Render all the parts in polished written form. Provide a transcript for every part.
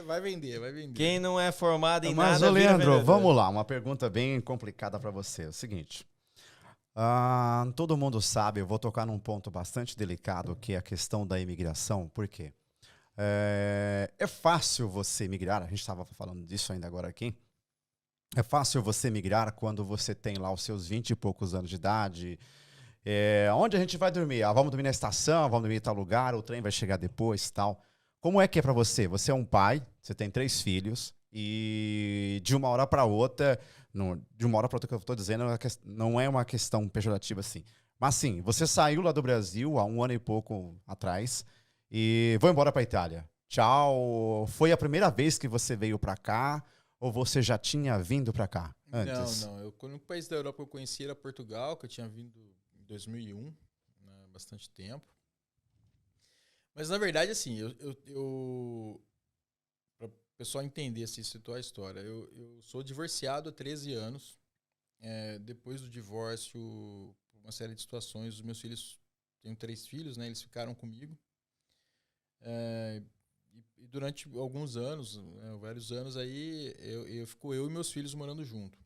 vai vender, vai vender. Quem não é formado em Mas, nada ô vira Leandro, vendedor. vamos lá. Uma pergunta bem complicada para você. É o seguinte. Todo mundo sabe, eu vou tocar num ponto bastante delicado, que é a questão da imigração. Por quê? É fácil você migrar, a gente estava falando disso ainda agora aqui. É fácil você migrar quando você tem lá os seus 20 e poucos anos de idade. Onde a gente vai dormir? Vamos dormir na estação, vamos dormir em tal lugar, o trem vai chegar depois e tal. Como é que é para você? Você é um pai, você tem 3 filhos, e de uma hora para outra, de uma hora para outra que eu estou dizendo, não é uma questão pejorativa assim. Mas sim, você saiu lá do Brasil há 1 ano e pouco atrás e foi embora para a Itália. Tchau. Foi a primeira vez que você veio para cá ou você já tinha vindo para cá antes? Não. O único país da Europa que eu conheci era Portugal, que eu tinha vindo em 2001, né, bastante tempo. Mas, na verdade, assim, para o pessoal entender, assim, situar a história, eu sou divorciado há 13 anos. Depois do divórcio, por uma série de situações, os meus filhos, tenho 3 filhos, né, eles ficaram comigo. E durante alguns anos, vários anos aí, ficou eu e meus filhos morando junto.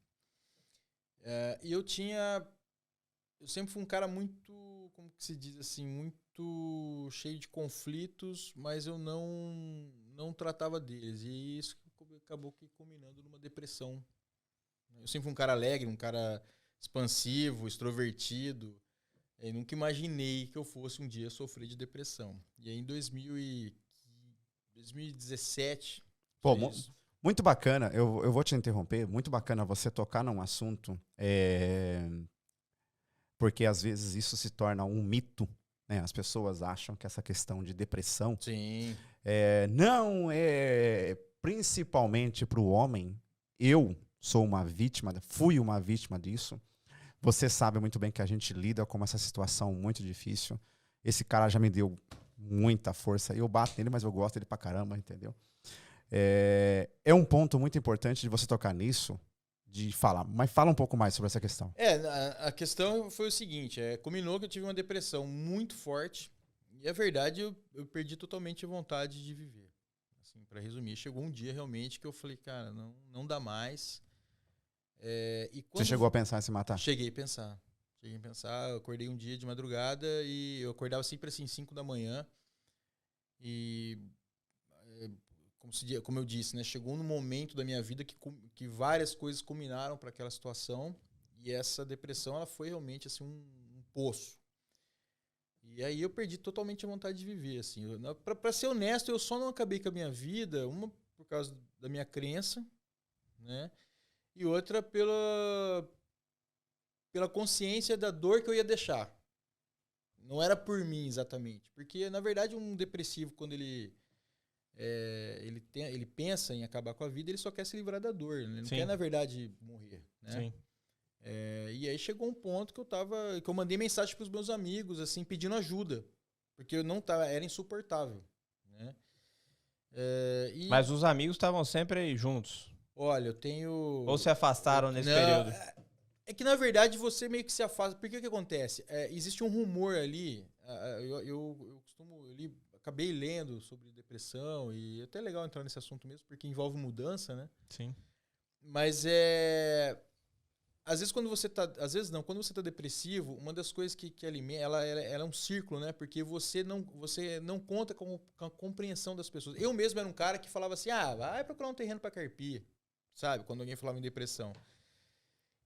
E eu sempre fui um cara muito, como que se diz assim, muito cheio de conflitos, mas eu não tratava deles. E isso acabou que culminando numa depressão. Eu sempre fui um cara alegre, um cara expansivo, extrovertido. Eu nunca imaginei que eu fosse um dia sofrer de depressão. E aí em 2017... Pô, muito bacana, eu vou te interromper, muito bacana você tocar num assunto, porque às vezes isso se torna um mito, né? As pessoas acham que essa questão de depressão Sim. não é principalmente para o homem. Eu fui uma vítima disso. Você sabe muito bem que a gente lida com essa situação muito difícil. Esse cara já me deu muita força. Eu bato nele, mas eu gosto dele pra caramba, entendeu? É um ponto muito importante de você tocar nisso, de falar. Mas fala um pouco mais sobre essa questão. A questão foi o seguinte, combinou que eu tive uma depressão muito forte e, a verdade, eu perdi totalmente a vontade de viver. Assim, para resumir, chegou um dia realmente que eu falei, cara, não dá mais. Você chegou a pensar em se matar? Cheguei a pensar. Eu acordei um dia de madrugada e eu acordava sempre assim, 5 da manhã. E, como eu disse, né, chegou um momento da minha vida que várias coisas culminaram para aquela situação. E essa depressão, ela foi realmente assim, um poço. E aí eu perdi totalmente a vontade de viver. Assim. Para ser honesto, eu só não acabei com a minha vida, uma por causa da minha crença, né? E outra pela consciência da dor que eu ia deixar. Não era por mim exatamente. Porque, na verdade, um depressivo, quando ele pensa em acabar com a vida, ele só quer se livrar da dor. Ele não quer, na verdade, morrer. Né? Sim. E aí chegou um ponto que eu mandei mensagem para os meus amigos, assim, pedindo ajuda. Porque eu não tava, era insuportável. Né? Mas os amigos estavam sempre aí juntos? Olha, eu tenho... Ou se afastaram nesse período? É que, na verdade, você meio que se afasta. Porque o que acontece? Existe um rumor ali. Eu acabei lendo sobre depressão. E é até legal entrar nesse assunto mesmo, porque envolve mudança, né? Sim. Mas às vezes, quando você tá... Às vezes não. Quando você tá depressivo, uma das coisas que alimenta... Ela é um círculo, né? Porque você não conta com a compreensão das pessoas. Eu mesmo era um cara que falava assim, vai procurar um terreno para carpir. Sabe? Quando alguém falava em depressão.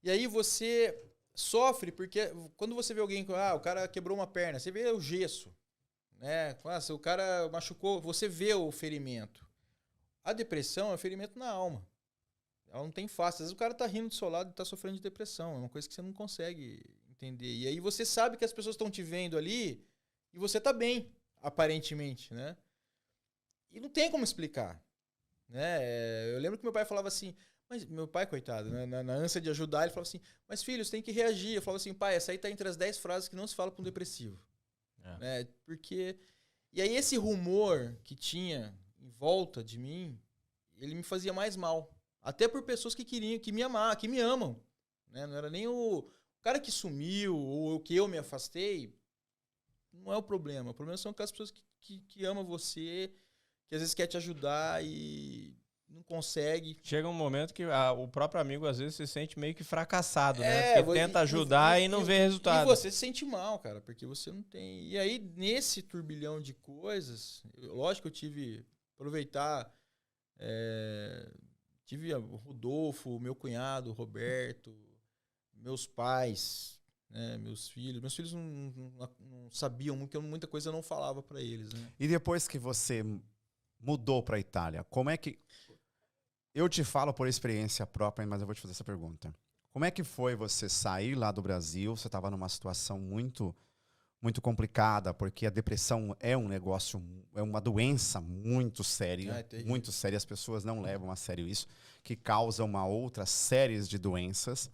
E aí você sofre, porque quando você vê alguém, o cara quebrou uma perna, você vê o gesso, né? O cara machucou, você vê o ferimento. A depressão é um ferimento na alma. Ela não tem face. Às vezes o cara tá rindo do seu lado e tá sofrendo de depressão. É uma coisa que você não consegue entender. E aí você sabe que as pessoas estão te vendo ali e você tá bem, aparentemente, né? E não tem como explicar. Né? Eu lembro que meu pai falava assim, mas meu pai, coitado, né? na ânsia de ajudar, ele falava assim, mas filho, você tem que reagir. Eu falava assim, pai, essa aí tá entre as 10 frases que não se fala para um depressivo. Né? Porque... E aí esse rumor que tinha em volta de mim, ele me fazia mais mal. Até por pessoas que queriam, que me amam, que me amam. Né? Não era nem o cara que sumiu ou que eu me afastei. Não é o problema. O problema são aquelas pessoas que amam você, que às vezes quer te ajudar e consegue. Chega um momento que o próprio amigo às vezes se sente meio que fracassado, né? Porque tenta ajudar e não vê resultado. E você se sente mal, cara, porque você não tem... E aí, nesse turbilhão de coisas, lógico que eu tive... Aproveitar... tive o Rodolfo, meu cunhado, o Roberto, meus pais, né, meus filhos. Meus filhos não sabiam muito, muita coisa eu não falava para eles. Né? E depois que você mudou para a Itália, como é que... Eu te falo por experiência própria, mas eu vou te fazer essa pergunta. Como é que foi você sair lá do Brasil? Você estava numa situação muito, muito complicada, porque a depressão é um negócio, é uma doença muito séria, muito séria. As pessoas não levam a sério isso, que causa uma outra série de doenças.